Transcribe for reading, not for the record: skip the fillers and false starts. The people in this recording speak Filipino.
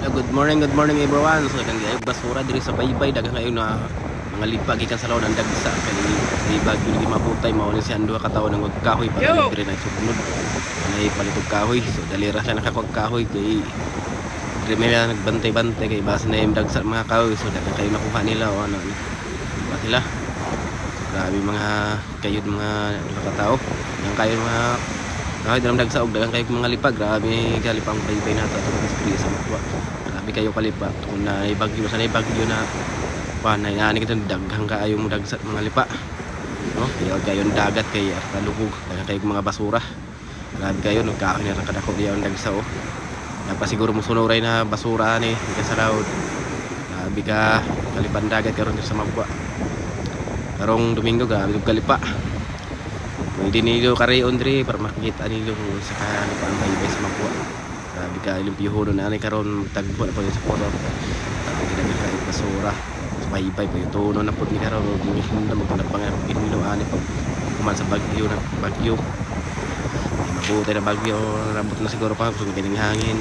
Good morning everyone. So kan gayud basura diri sa baybay daghang kayo na mga lipa gikan sa laon ang dagsa kay ibag yung maputay mao ni siya duha ka tawo nang kahoy para libre na sukunod. Anay palitog kahoy. So dali ra siya nakakog kahoy kay diri may nagbantay-bantay kay base na yung dagsa mga kahoy. So daghang kayo nakuha nila o ano. Ba sila? Grabe mga kayud mga duha ka tawo. Daghang kayo mga kahit dalam dagsa og daghang kayo mga lipa. Grabe kalipang baybay nato atong experience sa matwa. Grabe kayo kalipa kung na ibagyo sa ibagyo na panay ani kita daghang kaayo mo dagsa mga lipa, no? Kaya gayon dagat kay kalubog daghang kayo mga basura. Grabe kayo nagkaon na kadako diyan dagsa o. Napasiguro mo sunuray na basura ni ka sa laod. Grabe ka kalipan dagat karon sa Magwa. Karong Domingo grabe kalipa. Pwede nilo karayon diri para makita nilo sa kalipang baybay sa Magwa. Grabe ka limpyuhon na ani karon tagbo na po sa photo. Grabe ka kahit basura. Baybay pa yung tono na po ni karon hindi mo panapang inilo ani pag kuman sa bagyo. Mabuti na bagyo, rabot na siguro pa kung galing hangin.